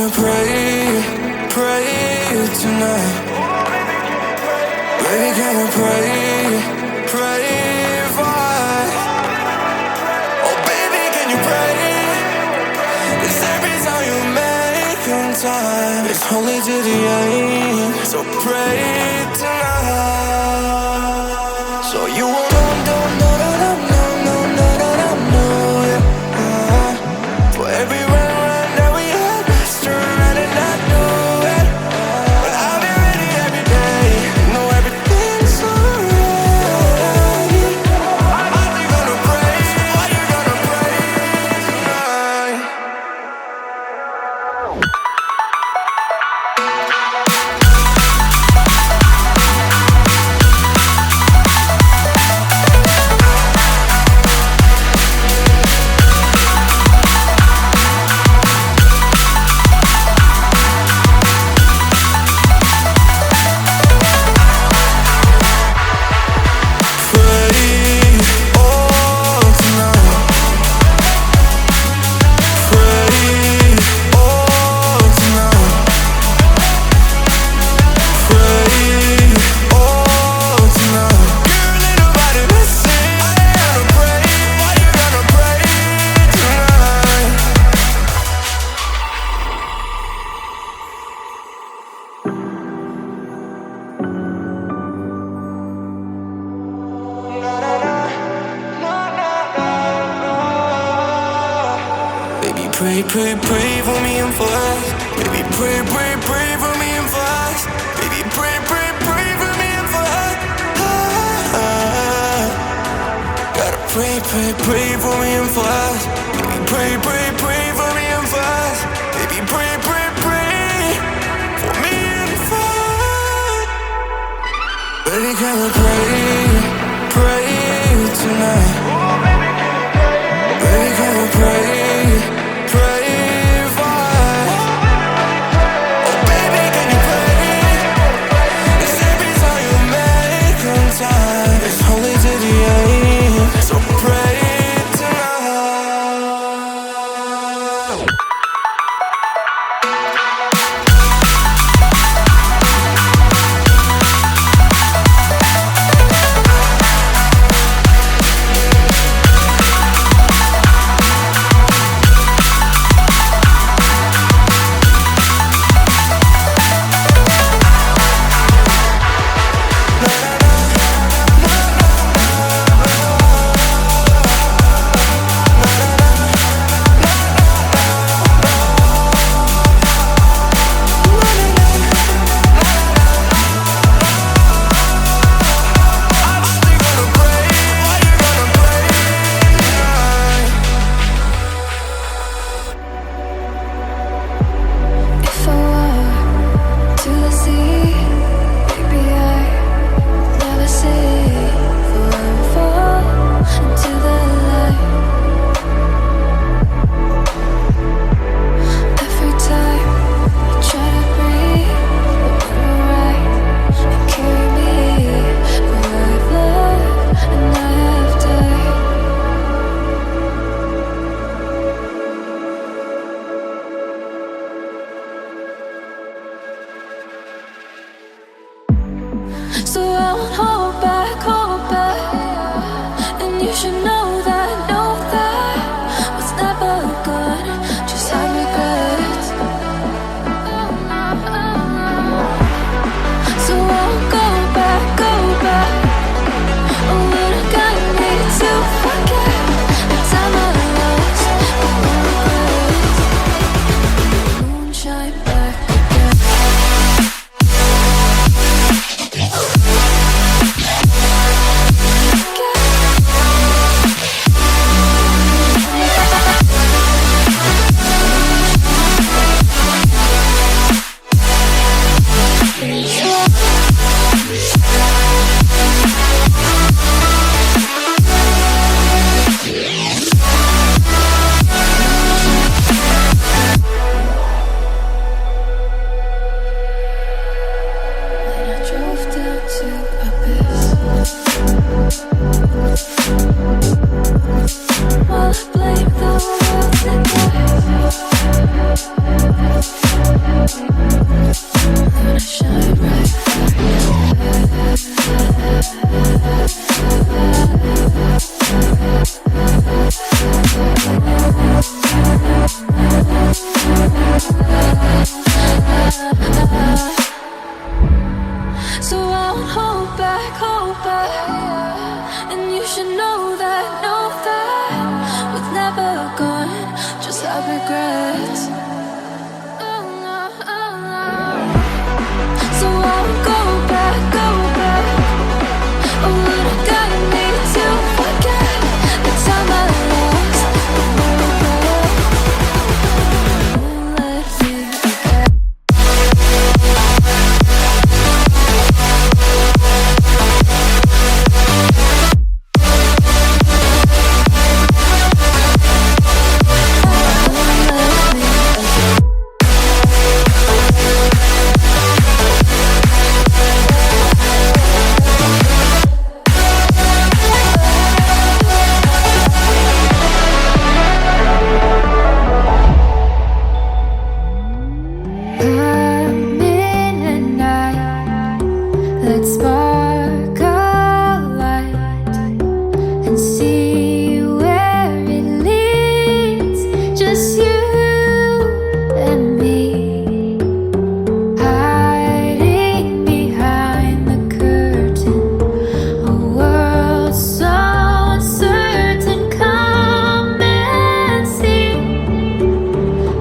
you pray, pray tonight? Baby, can you pray, pray for us? Oh baby, can you pray? 'Cause every time you make time, it's only to the end. So pray tonight. So you won't for every run that we had, just run and not do it. But I'll be ready every day. You know everything's alright. Are you gonna pray? Are you gonna pray tonight? Pray, pray, pray for me and for us. Baby, pray, pray, pray for me and for us. Baby, pray, pray, pray for me and for us. Gotta pray, pray, pray for me and for us. Baby, pray, pray, pray for me and for us. Baby, pray, pray, pray for me and for us. Baby, can we pray, pray tonight? Baby, can we pray? It's only to the end, so pray tonight. Let's spark a light and see where it leads. Just you and me, hiding behind the curtain. A world so uncertain. Come and see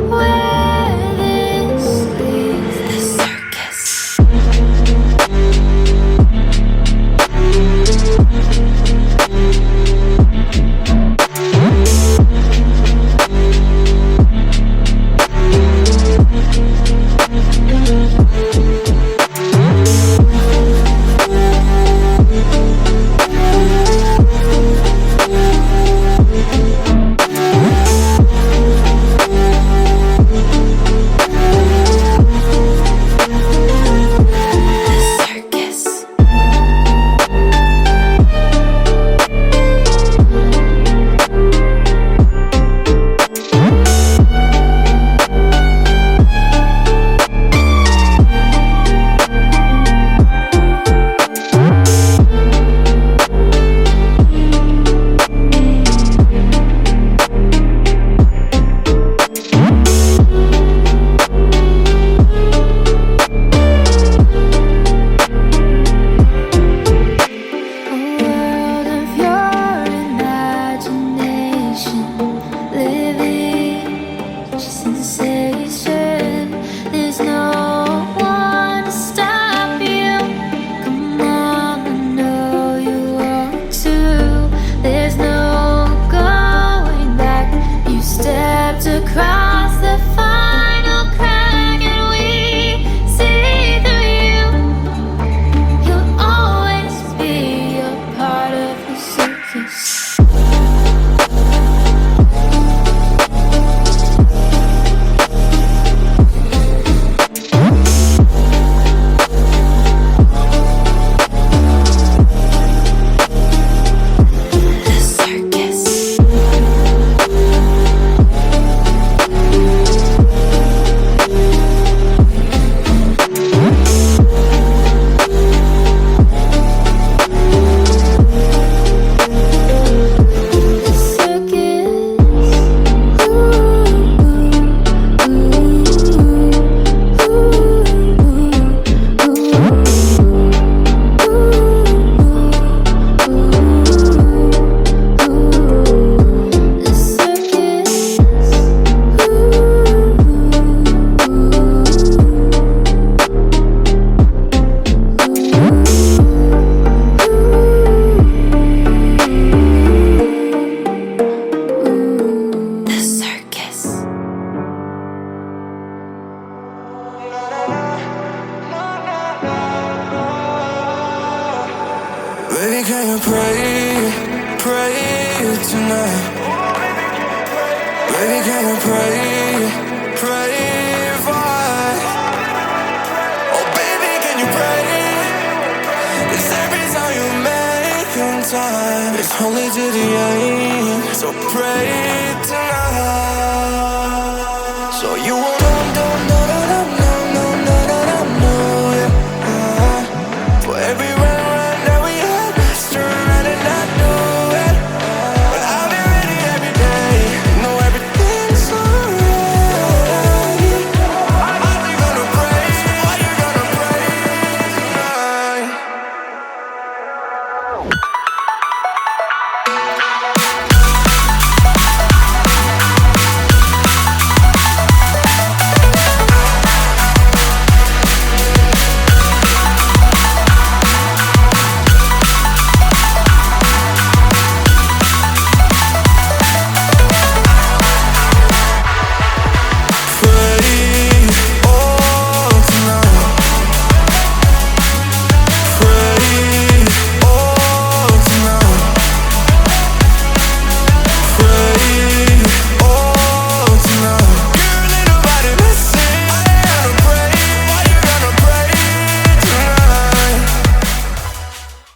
where this leads. The circus. Across the final crack, and we see through you. You'll always be a part of the circus. Baby, can you pray tonight? Baby, can you pray for us? Oh, baby, can you pray? 'Cause every time you make in time, it's only to the end. So pray